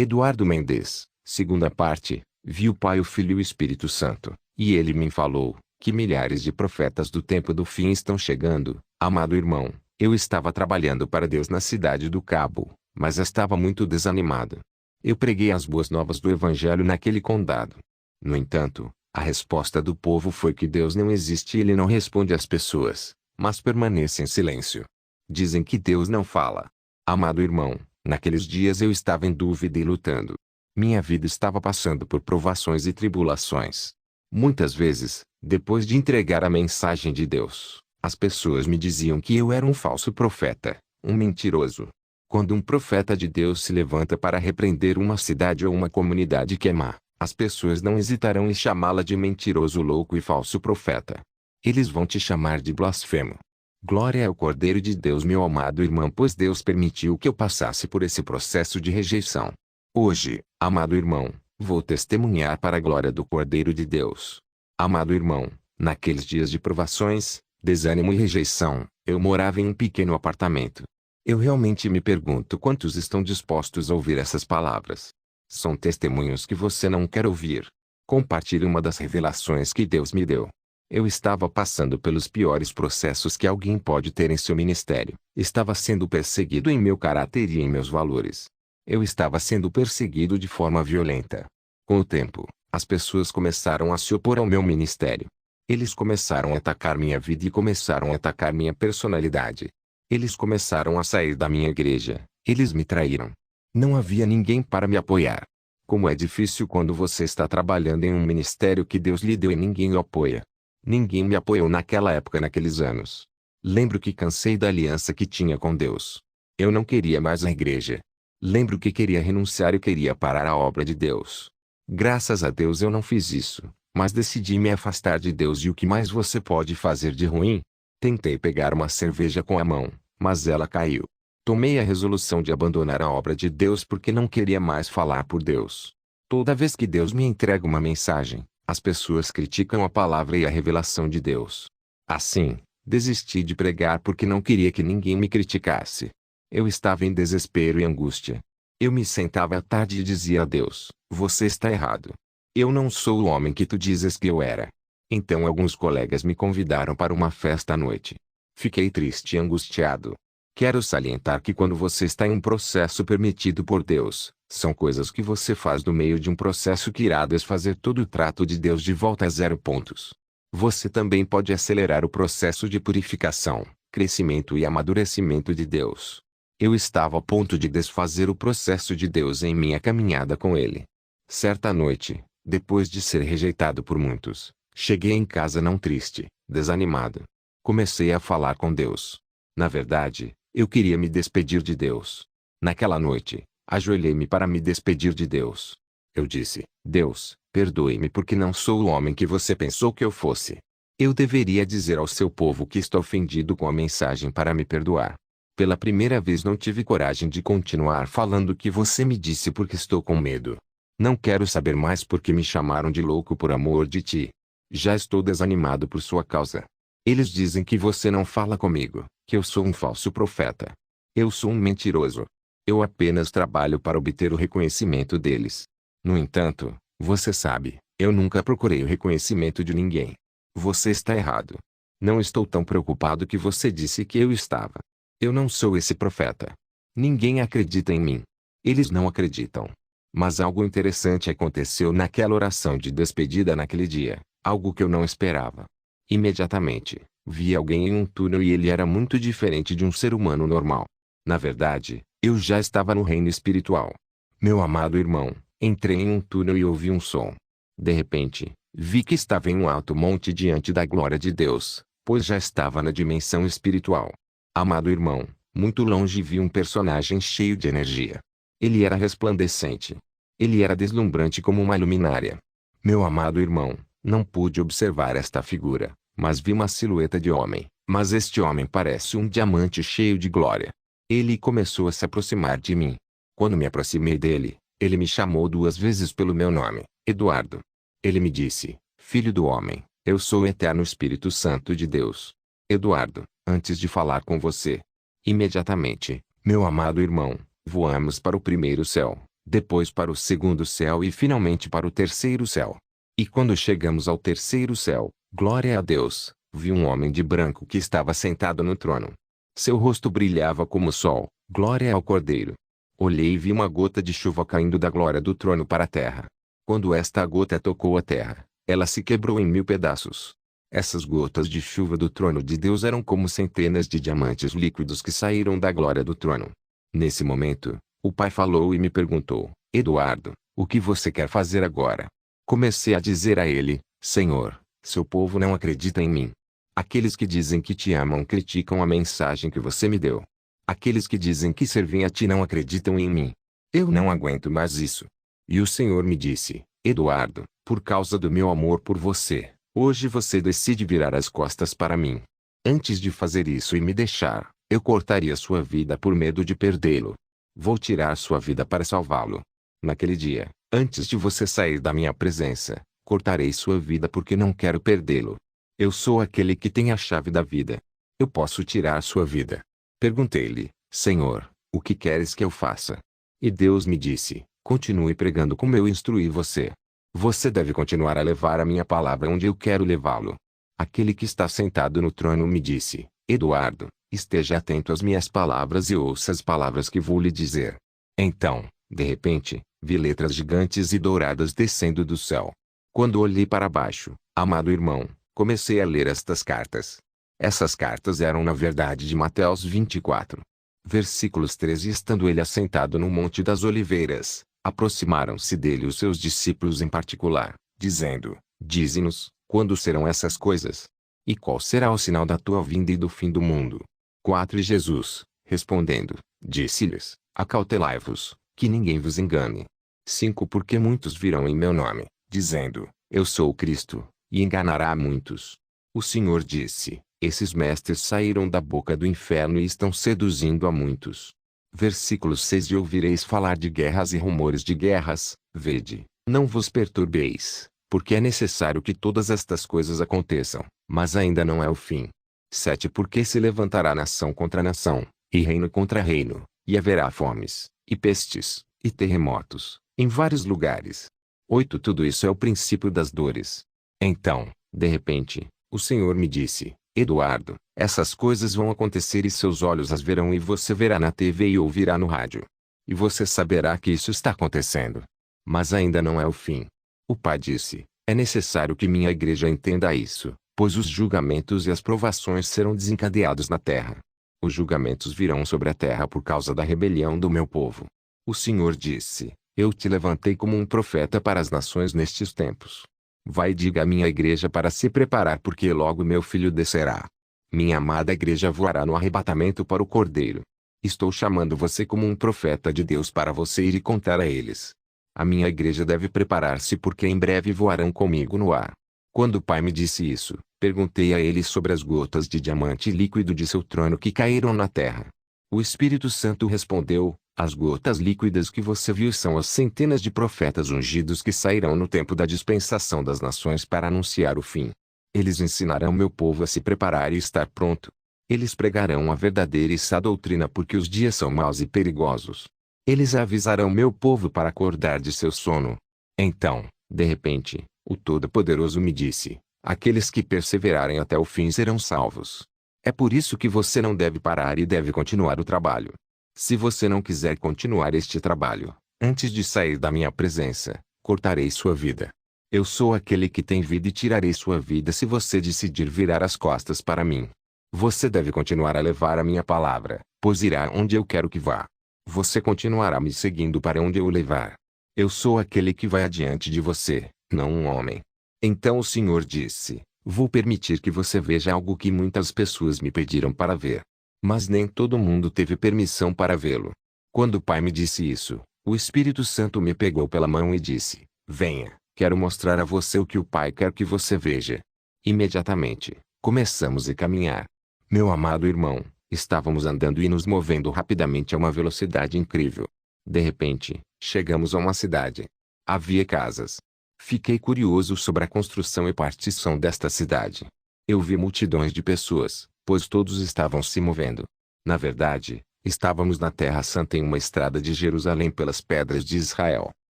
Eduardo Mendes, segunda parte, vi o Pai, o Filho e o Espírito Santo, e ele me falou, que milhares de profetas do tempo do fim estão chegando. Amado irmão, eu estava trabalhando para Deus na cidade do Cabo, mas estava muito desanimado. Eu preguei as boas novas do Evangelho naquele condado. No entanto, a resposta do povo foi que Deus não existe e ele não responde às pessoas, mas permanece em silêncio. Dizem que Deus não fala. Amado irmão, naqueles dias eu estava em dúvida e lutando. Minha vida estava passando por provações e tribulações. Muitas vezes, depois de entregar a mensagem de Deus, as pessoas me diziam que eu era um falso profeta, um mentiroso. Quando um profeta de Deus se levanta para repreender uma cidade ou uma comunidade que é má, as pessoas não hesitarão em chamá-la de mentiroso, louco e falso profeta. Eles vão te chamar de blasfemo. Glória ao Cordeiro de Deus, meu amado irmão, pois Deus permitiu que eu passasse por esse processo de rejeição. Hoje, amado irmão, vou testemunhar para a glória do Cordeiro de Deus. Amado irmão, naqueles dias de provações, desânimo e rejeição, eu morava em um pequeno apartamento. Eu realmente me pergunto quantos estão dispostos a ouvir essas palavras. São testemunhos que você não quer ouvir. Compartilhe uma das revelações que Deus me deu. Eu estava passando pelos piores processos que alguém pode ter em seu ministério. Estava sendo perseguido em meu caráter e em meus valores. Eu estava sendo perseguido de forma violenta. Com o tempo, as pessoas começaram a se opor ao meu ministério. Eles começaram a atacar minha vida e começaram a atacar minha personalidade. Eles começaram a sair da minha igreja. Eles me traíram. Não havia ninguém para me apoiar. Como é difícil quando você está trabalhando em um ministério que Deus lhe deu e ninguém o apoia. Ninguém me apoiou naquela época, naqueles anos. Lembro que cansei da aliança que tinha com Deus. Eu não queria mais a igreja. Lembro que queria renunciar e queria parar a obra de Deus. Graças a Deus eu não fiz isso, mas decidi me afastar de Deus. E o que mais você pode fazer de ruim? Tentei pegar uma cerveja com a mão, mas ela caiu. Tomei a resolução de abandonar a obra de Deus porque não queria mais falar por Deus. Toda vez que Deus me entrega uma mensagem, as pessoas criticam a palavra e a revelação de Deus. Assim, desisti de pregar porque não queria que ninguém me criticasse. Eu estava em desespero e angústia. Eu me sentava à tarde e dizia a Deus: você está errado. Eu não sou o homem que tu dizes que eu era. Então alguns colegas me convidaram para uma festa à noite. Fiquei triste e angustiado. Quero salientar que quando você está em um processo permitido por Deus, são coisas que você faz no meio de um processo que irá desfazer todo o trato de Deus de volta a 0 pontos. Você também pode acelerar o processo de purificação, crescimento e amadurecimento de Deus. Eu estava a ponto de desfazer o processo de Deus em minha caminhada com Ele. Certa noite, depois de ser rejeitado por muitos, cheguei em casa não triste, desanimado. Comecei a falar com Deus. Na verdade, eu queria me despedir de Deus. Naquela noite, ajoelhei-me para me despedir de Deus. Eu disse: Deus, perdoe-me porque não sou o homem que você pensou que eu fosse. Eu deveria dizer ao seu povo que estou ofendido com a mensagem para me perdoar. Pela primeira vez não tive coragem de continuar falando o que você me disse porque estou com medo. Não quero saber mais porque me chamaram de louco por amor de ti. Já estou desanimado por sua causa. Eles dizem que você não fala comigo, que eu sou um falso profeta. Eu sou um mentiroso. Eu apenas trabalho para obter o reconhecimento deles. No entanto, você sabe, eu nunca procurei o reconhecimento de ninguém. Você está errado. Não estou tão preocupado que você disse que eu estava. Eu não sou esse profeta. Ninguém acredita em mim. Eles não acreditam. Mas algo interessante aconteceu naquela oração de despedida naquele dia, algo que eu não esperava. Imediatamente, vi alguém em um túnel e ele era muito diferente de um ser humano normal. Na verdade, eu já estava no reino espiritual. Meu amado irmão, entrei em um túnel e ouvi um som. De repente, vi que estava em um alto monte diante da glória de Deus, pois já estava na dimensão espiritual. Amado irmão, muito longe vi um personagem cheio de energia. Ele era resplandecente. Ele era deslumbrante como uma luminária. Meu amado irmão, não pude observar esta figura, mas vi uma silhueta de homem, mas este homem parece um diamante cheio de glória. Ele começou a se aproximar de mim. Quando me aproximei dele, ele me chamou 2 vezes pelo meu nome, Eduardo. Ele me disse: Filho do homem, eu sou o eterno Espírito Santo de Deus. Eduardo, antes de falar com você. Imediatamente, meu amado irmão, voamos para o primeiro céu. depois para o segundo céu e finalmente para o terceiro céu. E quando chegamos ao terceiro céu, glória a Deus, vi um homem de branco que estava sentado no trono. Seu rosto brilhava como o sol, glória ao Cordeiro. Olhei e vi uma gota de chuva caindo da glória do trono para a terra. Quando esta gota tocou a terra, ela se quebrou em 1000 pedaços. Essas gotas de chuva do trono de Deus eram como centenas de diamantes líquidos que saíram da glória do trono. Nesse momento, o Pai falou e me perguntou: Eduardo, o que você quer fazer agora? Comecei a dizer a ele: Senhor, seu povo não acredita em mim. Aqueles que dizem que te amam criticam a mensagem que você me deu. Aqueles que dizem que servem a ti não acreditam em mim. Eu não aguento mais isso. E o Senhor me disse: Eduardo, por causa do meu amor por você, hoje você decide virar as costas para mim. Antes de fazer isso e me deixar, eu cortaria sua vida por medo de perdê-lo. Vou tirar sua vida para salvá-lo. Naquele dia, antes de você sair da minha presença, cortarei sua vida porque não quero perdê-lo. Eu sou aquele que tem a chave da vida. Eu posso tirar sua vida. Perguntei-lhe: Senhor, o que queres que eu faça? E Deus me disse: continue pregando como eu instruí você. Você deve continuar a levar a minha palavra onde eu quero levá-lo. Aquele que está sentado no trono me disse: Eduardo, esteja atento às minhas palavras e ouça as palavras que vou lhe dizer. Então, de repente, vi letras gigantes e douradas descendo do céu. Quando olhei para baixo, amado irmão, comecei a ler estas cartas. Essas cartas eram na verdade de Mateus 24. Versículos 13. Estando ele assentado no Monte das Oliveiras, aproximaram-se dele os seus discípulos em particular, dizendo: Dize-nos, quando serão essas coisas? E qual será o sinal da tua vinda e do fim do mundo? 4. E Jesus, respondendo, disse-lhes: Acautelai-vos, que ninguém vos engane. 5. Porque muitos virão em meu nome, dizendo: Eu sou o Cristo, e enganará a muitos. O Senhor disse: Esses mestres saíram da boca do inferno e estão seduzindo a muitos. Versículo 6. E ouvireis falar de guerras e rumores de guerras, vede, não vos perturbeis, porque é necessário que todas estas coisas aconteçam, mas ainda não é o fim. 7. Porque se levantará nação contra nação, e reino contra reino, e haverá fomes, e pestes, e terremotos, em vários lugares. 8. Tudo isso é o princípio das dores. Então, de repente, o Senhor me disse: Eduardo, essas coisas vão acontecer e seus olhos as verão e você verá na TV e ouvirá no rádio. E você saberá que isso está acontecendo. Mas ainda não é o fim. O Pai disse: é necessário que minha igreja entenda isso, pois os julgamentos e as provações serão desencadeados na terra. Os julgamentos virão sobre a terra por causa da rebelião do meu povo. O Senhor disse: eu te levantei como um profeta para as nações nestes tempos. Vai e diga à minha igreja para se preparar porque logo meu filho descerá. Minha amada igreja voará no arrebatamento para o Cordeiro. Estou chamando você como um profeta de Deus para você ir e contar a eles. A minha igreja deve preparar-se porque em breve voarão comigo no ar. Quando o Pai me disse isso, perguntei a ele sobre as gotas de diamante líquido de seu trono que caíram na terra. O Espírito Santo respondeu: as gotas líquidas que você viu são as centenas de profetas ungidos que sairão no tempo da dispensação das nações para anunciar o fim. Eles ensinarão meu povo a se preparar e estar pronto. Eles pregarão a verdadeira e sã doutrina porque os dias são maus e perigosos. Eles avisarão meu povo para acordar de seu sono. Então, de repente, o Todo-Poderoso me disse: aqueles que perseverarem até o fim serão salvos. É por isso que você não deve parar e deve continuar o trabalho. Se você não quiser continuar este trabalho, antes de sair da minha presença, cortarei sua vida. Eu sou aquele que tem vida e tirarei sua vida se você decidir virar as costas para mim. Você deve continuar a levar a minha palavra, pois irá onde eu quero que vá. Você continuará me seguindo para onde eu o levar. Eu sou aquele que vai adiante de você, não um homem. Então o Senhor disse: vou permitir que você veja algo que muitas pessoas me pediram para ver. Mas nem todo mundo teve permissão para vê-lo. Quando o Pai me disse isso, o Espírito Santo me pegou pela mão e disse: venha, quero mostrar a você o que o Pai quer que você veja. Imediatamente, começamos a caminhar. Meu amado irmão, estávamos andando e nos movendo rapidamente a uma velocidade incrível. De repente, chegamos a uma cidade. Havia casas. Fiquei curioso sobre a construção e partição desta cidade. Eu vi multidões de pessoas, pois todos estavam se movendo. Na verdade, Estávamos na Terra Santa em uma estrada de Jerusalém pelas pedras de Israel.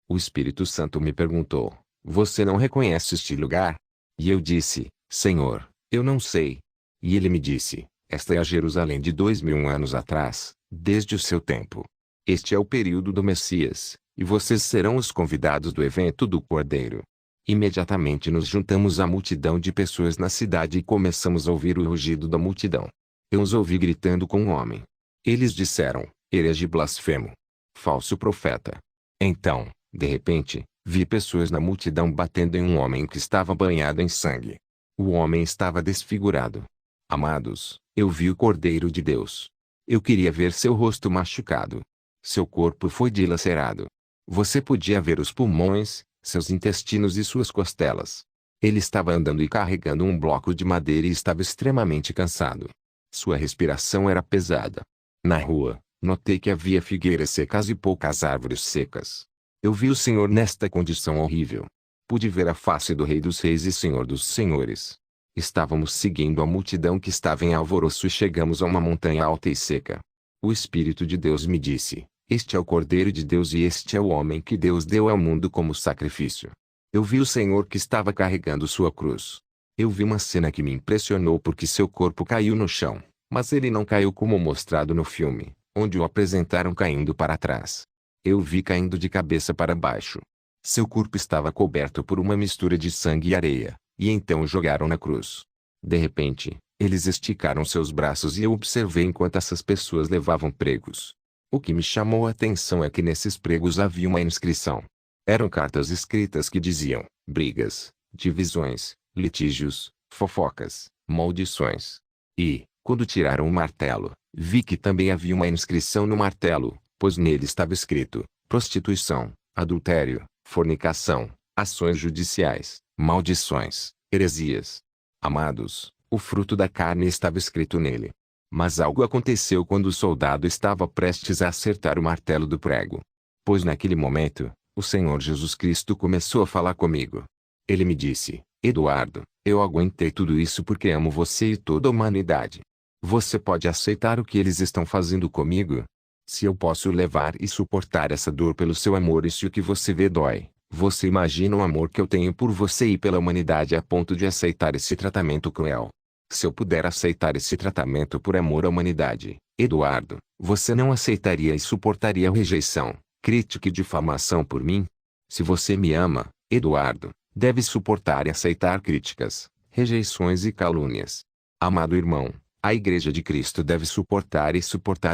O Espírito Santo me perguntou: você não reconhece este lugar? E eu disse: Senhor, eu não sei. E ele me disse: esta é a Jerusalém de 2000 anos atrás, desde o seu tempo. Este é o período do Messias, e vocês serão os convidados do evento do Cordeiro. Imediatamente nos juntamos à multidão de pessoas na cidade e começamos a ouvir o rugido da multidão. Eu os ouvi gritando com um homem. Eles disseram: herege blasfemo. Falso profeta. Então, de repente, vi pessoas na multidão batendo em um homem que estava banhado em sangue. O homem estava desfigurado. Amados, eu vi o Cordeiro de Deus. Eu queria ver seu rosto machucado. Seu corpo foi dilacerado. Você podia ver os pulmões, seus intestinos e suas costelas. Ele estava andando e carregando um bloco de madeira e estava extremamente cansado. Sua respiração era pesada. Na rua, notei que havia figueiras secas e poucas árvores secas. Eu vi o Senhor nesta condição horrível. Pude ver a face do Rei dos Reis e Senhor dos Senhores. Estávamos seguindo a multidão que estava em alvoroço e chegamos a uma montanha alta e seca. O Espírito de Deus me disse: este é o Cordeiro de Deus e este é o homem que Deus deu ao mundo como sacrifício. Eu vi o Senhor que estava carregando sua cruz. Eu vi uma cena que me impressionou porque seu corpo caiu no chão, mas ele não caiu como mostrado no filme, onde o apresentaram caindo para trás. Eu vi caindo de cabeça para baixo. Seu corpo estava coberto por uma mistura de sangue e areia, e então o jogaram na cruz. De repente, eles esticaram seus braços e eu observei enquanto essas pessoas levavam pregos. O que me chamou a atenção é que nesses pregos havia uma inscrição. Eram cartas escritas que diziam: brigas, divisões, litígios, fofocas, maldições. E, quando tiraram o martelo, vi que também havia uma inscrição no martelo, pois nele estava escrito: prostituição, adultério, fornicação, ações judiciais, maldições, heresias. Amados, o fruto da carne estava escrito nele. Mas algo aconteceu quando o soldado estava prestes a acertar o martelo do prego. Pois naquele momento, o Senhor Jesus Cristo começou a falar comigo. Ele me disse: Eduardo, eu aguentei tudo isso porque amo você e toda a humanidade. Você pode aceitar o que eles estão fazendo comigo? Se eu posso levar e suportar essa dor pelo seu amor e se o que você vê dói, você imagina o amor que eu tenho por você e pela humanidade a ponto de aceitar esse tratamento cruel. Se eu puder aceitar esse tratamento por amor à humanidade, Eduardo, você não aceitaria e suportaria a rejeição, crítica e difamação por mim? Se você me ama, Eduardo, deve suportar e aceitar críticas, rejeições e calúnias. Amado irmão, a Igreja de Cristo deve suportar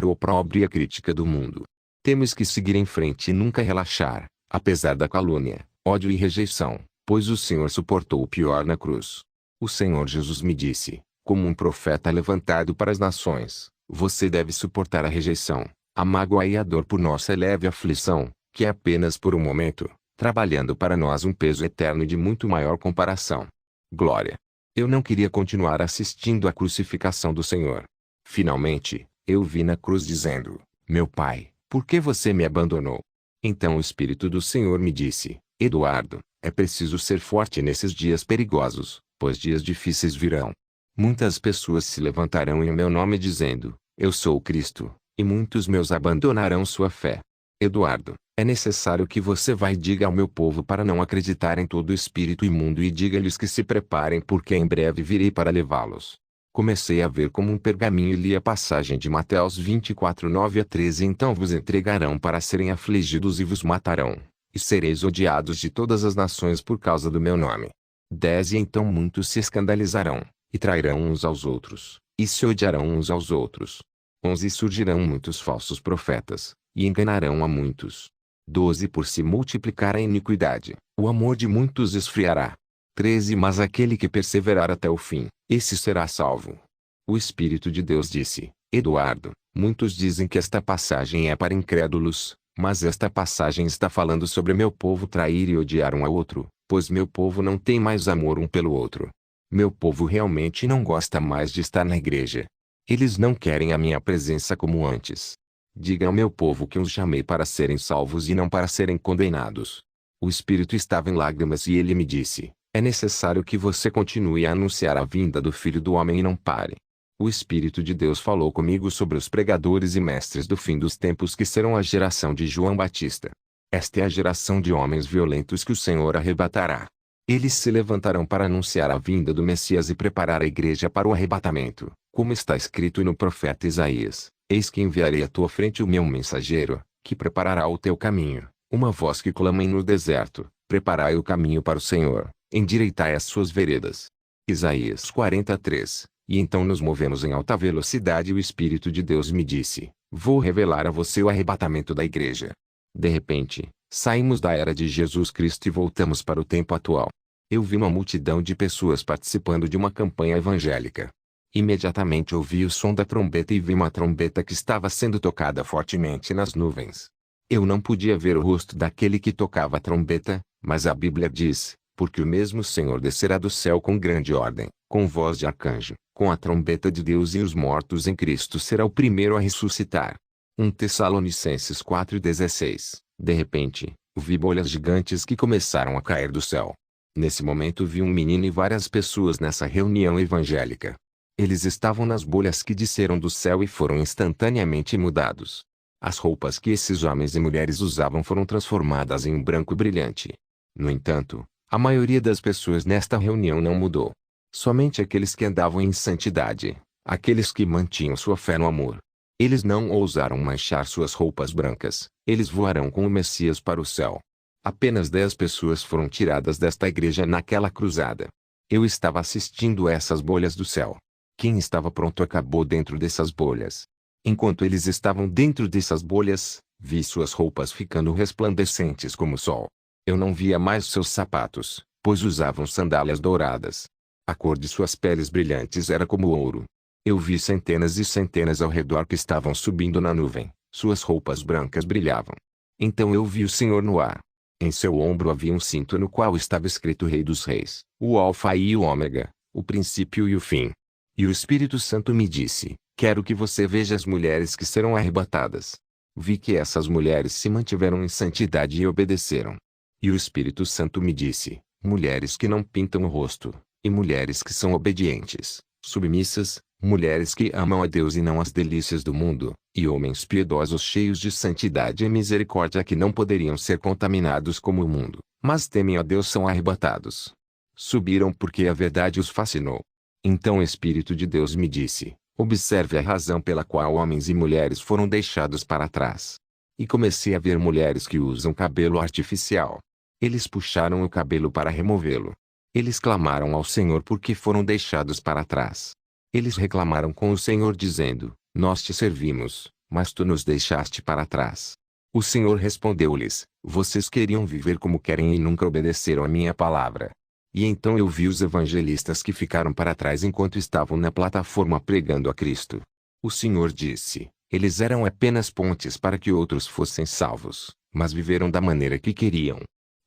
o opróbrio e a crítica do mundo. Temos que seguir em frente e nunca relaxar, apesar da calúnia, ódio e rejeição, pois o Senhor suportou o pior na cruz. O Senhor Jesus me disse, como um profeta levantado para as nações: você deve suportar a rejeição, a mágoa e a dor por nossa leve aflição, que é apenas por um momento, trabalhando para nós um peso eterno e de muito maior comparação. Glória! Eu não queria continuar assistindo à crucificação do Senhor. Finalmente, eu vi na cruz dizendo: meu Pai, por que você me abandonou? Então o Espírito do Senhor me disse: Eduardo, é preciso ser forte nesses dias perigosos, pois dias difíceis virão. Muitas pessoas se levantarão em meu nome dizendo: eu sou o Cristo, e muitos meus abandonarão sua fé. Eduardo, é necessário que você vá e diga ao meu povo para não acreditar em todo espírito imundo e diga-lhes que se preparem porque em breve virei para levá-los. Comecei a ver como um pergaminho e li a passagem de Mateus 24, 9 a 13. Então vos entregarão para serem afligidos e vos matarão, e sereis odiados de todas as nações por causa do meu nome. 10 E então muitos se escandalizarão, e trairão uns aos outros, e se odiarão uns aos outros. 11 E surgirão muitos falsos profetas, e enganarão a muitos. 12 Por se multiplicar a iniquidade, o amor de muitos esfriará. 13 Mas aquele que perseverar até o fim, esse será salvo. O Espírito de Deus disse: Eduardo, muitos dizem que esta passagem é para incrédulos, mas esta passagem está falando sobre meu povo trair e odiar um ao outro, pois meu povo não tem mais amor um pelo outro. Meu povo realmente não gosta mais de estar na igreja. Eles não querem a minha presença como antes. Diga ao meu povo que os chamei para serem salvos e não para serem condenados. O Espírito estava em lágrimas e ele me disse: é necessário que você continue a anunciar a vinda do Filho do Homem e não pare. O Espírito de Deus falou comigo sobre os pregadores e mestres do fim dos tempos que serão a geração de João Batista. Esta é a geração de homens violentos que o Senhor arrebatará. Eles se levantarão para anunciar a vinda do Messias e preparar a igreja para o arrebatamento, como está escrito no profeta Isaías: Eis que enviarei à tua frente o meu mensageiro, que preparará o teu caminho. Uma voz que clama no deserto: preparai o caminho para o Senhor, endireitai as suas veredas. Isaías 43. E então nos movemos em alta velocidade e o Espírito de Deus me disse: vou revelar a você o arrebatamento da igreja. De repente, saímos da era de Jesus Cristo e voltamos para o tempo atual. Eu vi uma multidão de pessoas participando de uma campanha evangélica. Imediatamente ouvi o som da trombeta e vi uma trombeta que estava sendo tocada fortemente nas nuvens. Eu não podia ver o rosto daquele que tocava a trombeta, mas a Bíblia diz: porque o mesmo Senhor descerá do céu com grande ordem, com voz de arcanjo, com a trombeta de Deus, e os mortos em Cristo será o primeiro a ressuscitar. 1 Tessalonicenses 4,16. De repente, vi bolhas gigantes que começaram a cair do céu. Nesse momento vi um menino e várias pessoas nessa reunião evangélica. Eles estavam nas bolhas que desceram do céu e foram instantaneamente mudados. As roupas que esses homens e mulheres usavam foram transformadas em um branco brilhante. No entanto, a maioria das pessoas nesta reunião não mudou. Somente aqueles que andavam em santidade, aqueles que mantinham sua fé no amor. Eles não ousaram manchar suas roupas brancas. Eles voarão com o Messias para o céu. Apenas 10 pessoas foram tiradas desta igreja naquela cruzada. Eu estava assistindo essas bolhas do céu. Quem estava pronto acabou dentro dessas bolhas. Enquanto eles estavam dentro dessas bolhas, vi suas roupas ficando resplandecentes como o sol. Eu não via mais seus sapatos, pois usavam sandálias douradas. A cor de suas peles brilhantes era como ouro. Eu vi centenas e centenas ao redor que estavam subindo na nuvem. Suas roupas brancas brilhavam. Então eu vi o Senhor no ar. Em seu ombro havia um cinto no qual estava escrito Rei dos Reis, o Alfa e o Ômega, o princípio e o fim. E o Espírito Santo me disse: quero que você veja as mulheres que serão arrebatadas. Vi que essas mulheres se mantiveram em santidade e obedeceram. E o Espírito Santo me disse: mulheres que não pintam o rosto, e mulheres que são obedientes, submissas, mulheres que amam a Deus e não as delícias do mundo, e homens piedosos cheios de santidade e misericórdia que não poderiam ser contaminados como o mundo, mas temem a Deus são arrebatados. Subiram porque a verdade os fascinou. Então o Espírito de Deus me disse: observe a razão pela qual homens e mulheres foram deixados para trás. E comecei a ver mulheres que usam cabelo artificial. Eles puxaram o cabelo para removê-lo. Eles clamaram ao Senhor porque foram deixados para trás. Eles reclamaram com o Senhor dizendo: nós te servimos, mas tu nos deixaste para trás. O Senhor respondeu-lhes: vocês queriam viver como querem e nunca obedeceram a minha palavra. E então eu vi os evangelistas que ficaram para trás enquanto estavam na plataforma pregando a Cristo. O Senhor disse: eles eram apenas pontes para que outros fossem salvos, mas viveram da maneira que queriam.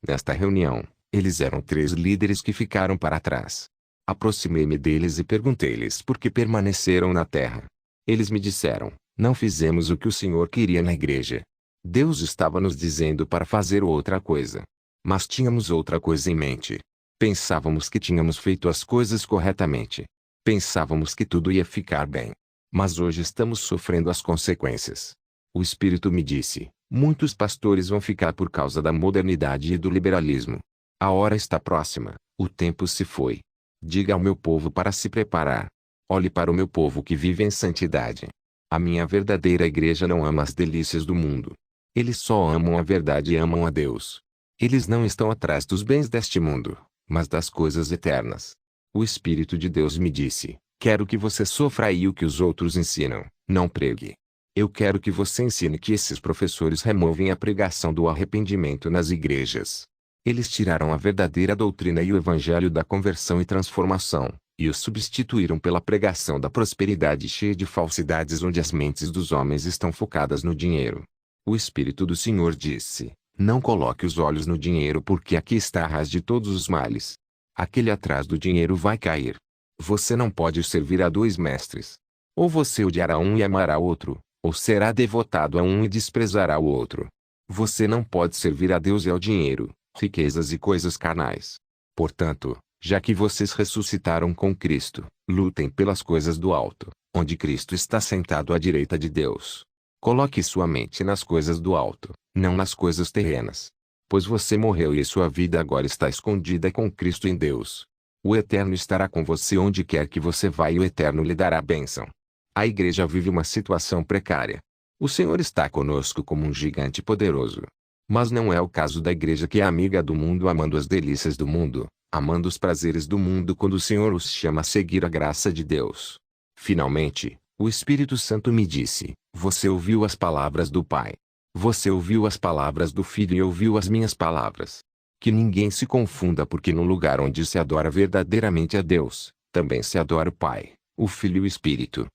Nesta reunião, eles eram 3 líderes que ficaram para trás. Aproximei-me deles e perguntei-lhes por que permaneceram na terra. Eles me disseram: não fizemos o que o Senhor queria na igreja. Deus estava nos dizendo para fazer outra coisa. Mas tínhamos outra coisa em mente. Pensávamos que tínhamos feito as coisas corretamente. Pensávamos que tudo ia ficar bem. Mas hoje estamos sofrendo as consequências. O Espírito me disse: muitos pastores vão ficar por causa da modernidade e do liberalismo. A hora está próxima, o tempo se foi. Diga ao meu povo para se preparar. Olhe para o meu povo que vive em santidade. A minha verdadeira igreja não ama as delícias do mundo. Eles só amam a verdade e amam a Deus. Eles não estão atrás dos bens deste mundo, mas das coisas eternas. O Espírito de Deus me disse: quero que você sofra aí o que os outros ensinam, não pregue. Eu quero que você ensine que esses professores removem a pregação do arrependimento nas igrejas. Eles tiraram a verdadeira doutrina e o evangelho da conversão e transformação, e o substituíram pela pregação da prosperidade cheia de falsidades onde as mentes dos homens estão focadas no dinheiro. O Espírito do Senhor disse: não coloque os olhos no dinheiro porque aqui está a raiz de todos os males. Aquele atrás do dinheiro vai cair. Você não pode servir a 2 mestres. Ou você odiará um e amará outro, ou será devotado a um e desprezará o outro. Você não pode servir a Deus e ao dinheiro, riquezas e coisas carnais. Portanto, já que vocês ressuscitaram com Cristo, lutem pelas coisas do alto, onde Cristo está sentado à direita de Deus. Coloque sua mente nas coisas do alto, não nas coisas terrenas. Pois você morreu e sua vida agora está escondida com Cristo em Deus. O Eterno estará com você onde quer que você vá e o Eterno lhe dará a bênção. A igreja vive uma situação precária. O Senhor está conosco como um gigante poderoso. Mas não é o caso da igreja que é amiga do mundo, amando as delícias do mundo, amando os prazeres do mundo, quando o Senhor os chama a seguir a graça de Deus. Finalmente, o Espírito Santo me disse: você ouviu as palavras do Pai. Você ouviu as palavras do Filho e ouviu as minhas palavras. Que ninguém se confunda, porque no lugar onde se adora verdadeiramente a Deus, também se adora o Pai, o Filho e o Espírito.